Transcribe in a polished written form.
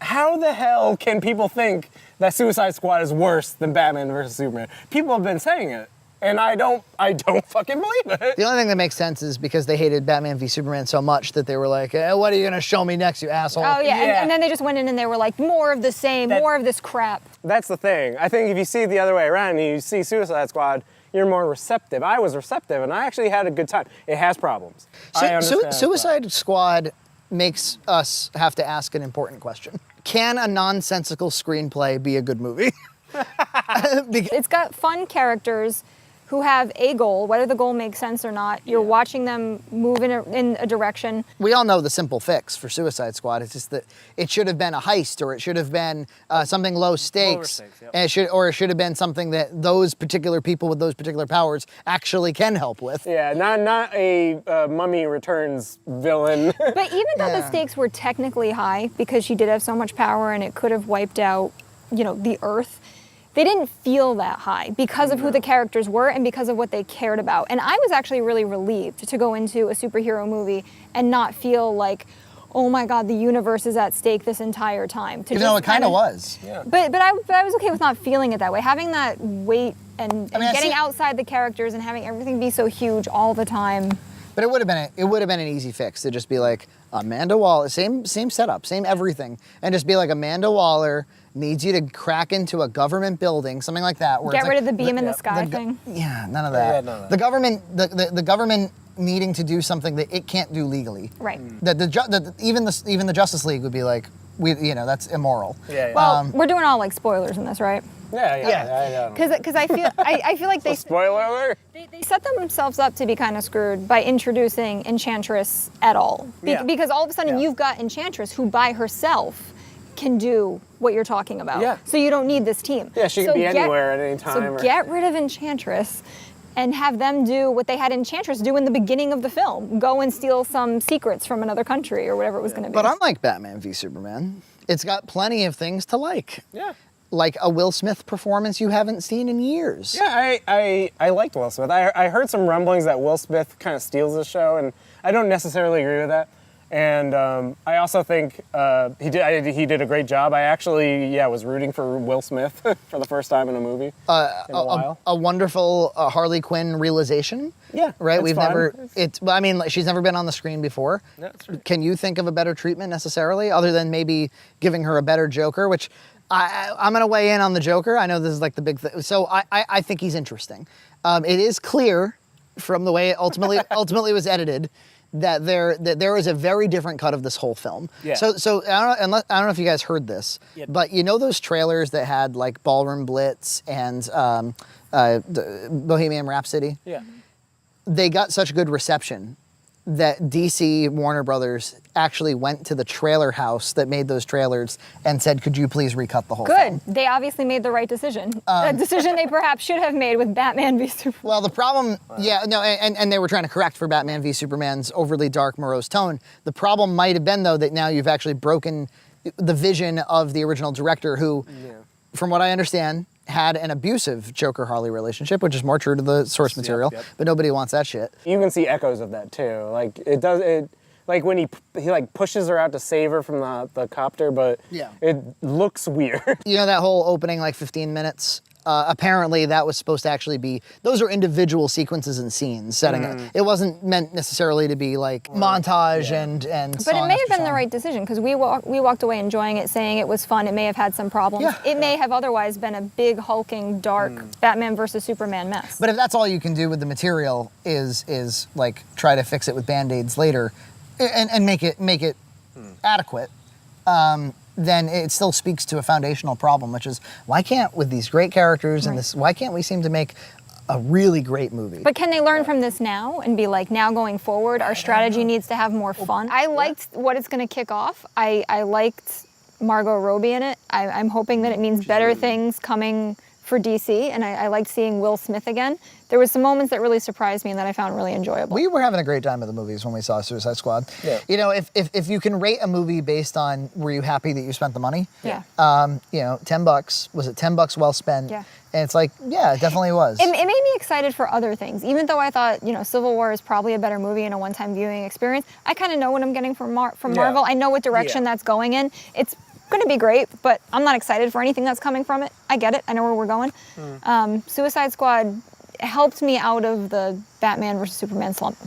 how the hell can people think that Suicide Squad is worse than Batman versus Superman? People have been saying it, and I don't fucking believe it. The only thing that makes sense is because they hated Batman v Superman so much that they were like, what are you gonna show me next, you asshole? Oh yeah. And then they just went in and they were like, more of the same, more of this crap. That's the thing. I think if you see it the other way around and you see Suicide Squad, you're more receptive. I was receptive, and I actually had a good time. It has problems. I understand. Suicide Squad makes us have to ask an important question. Can a nonsensical screenplay be a good movie? It's got fun characters who have a goal, whether the goal makes sense or not. You're watching them move in a direction. We all know the simple fix for Suicide Squad. It's just that it should have been a heist, or it should have been something low stakes. Yep. And it should have been something that those particular people with those particular powers actually can help with. Yeah, not a Mummy Returns villain. But even though the stakes were technically high, because she did have so much power and it could have wiped out, the Earth, they didn't feel that high because of who the characters were and because of what they cared about. And I was actually really relieved to go into a superhero movie and not feel like, oh my God, the universe is at stake this entire time. Even though it kind of was. Yeah. But I was okay with not feeling it that way. Having that weight and getting outside the characters and having everything be so huge all the time. But it would have been an easy fix to just be like, Amanda Waller, same setup, same everything, and just be like, Amanda Waller needs you to crack into a government building, something like that. Where Get rid of the beam in the sky thing. Yeah, none of that. Yeah, none of that. The government needing to do something that it can't do legally. Right. Even the Justice League would be like, that's immoral. Yeah. Well, we're doing all like spoilers in this, right? Yeah. Because I feel like they Spoiler alert. They set themselves up to be kind of screwed by introducing Enchantress at all. Because all of a sudden you've got Enchantress who by herself can do what you're talking about. Yeah. So you don't need this team. Yeah, she can be anywhere at any time. So get rid of Enchantress and have them do what they had Enchantress do in the beginning of the film. Go and steal some secrets from another country or whatever it was going to be. But unlike Batman v Superman, it's got plenty of things to like. Yeah. Like a Will Smith performance you haven't seen in years. Yeah, I liked Will Smith. I heard some rumblings that Will Smith kind of steals the show, and I don't necessarily agree with that. And I also think he did a great job. I actually, was rooting for Will Smith for the first time in a movie in a while. A wonderful Harley Quinn realization. Yeah, right. Fun. She's never been on the screen before. That's true. Can you think of a better treatment necessarily, other than maybe giving her a better Joker? Which I'm going to weigh in on the Joker. I know this is like the big thing. So I think he's interesting. It is clear from the way it ultimately was edited that there is a very different cut of this whole film. Yeah. So I don't know if you guys heard this, but those trailers that had like Ballroom Blitz and Bohemian Rhapsody? Yeah. They got such good reception that DC Warner Brothers actually went to the trailer house that made those trailers and said, could you please recut the whole film? Good. They obviously made the right decision. A decision they perhaps should have made with Batman v Superman. Well, the problem, and they were trying to correct for Batman v Superman's overly dark, morose tone. The problem might have been, though, that now you've actually broken the vision of the original director who, from what I understand, had an abusive Joker-Harley relationship, which is more true to the source material, but nobody wants that shit. You can see echoes of that too. Like like when he like pushes her out to save her from the copter, but it looks weird. That whole opening like 15 minutes. Apparently that was supposed to actually be, those are individual sequences and scenes setting it. It wasn't meant necessarily to be like montage and But it may have been the right decision because we walked away enjoying it, saying it was fun. It may have had some problems. Yeah. It may have otherwise been a big, hulking, dark Batman versus Superman mess. But if that's all you can do with the material is like try to fix it with Band-Aids later and make it adequate, then it still speaks to a foundational problem, which is why can't, with these great characters and why can't we seem to make a really great movie? But can they learn from this now and be like, now going forward, our strategy needs to have more fun? I liked what it's going to kick off. I liked Margot Robbie in it. I'm hoping that it means better things coming for DC, and I liked seeing Will Smith again. There was some moments that really surprised me and that I found really enjoyable. We were having a great time at the movies when we saw Suicide Squad. Yeah. If you can rate a movie based on were you happy that you spent the money? Yeah. $10. Was it $10 well spent? Yeah. And it's like, yeah, it definitely was. It made me excited for other things. Even though I thought, Civil War is probably a better movie and a one-time viewing experience, I kind of know what I'm getting from Marvel. I know what direction that's going in. It's going to be great, but I'm not excited for anything that's coming from it. I get it. I know where we're going. Suicide Squad helped me out of the Batman versus Superman slump.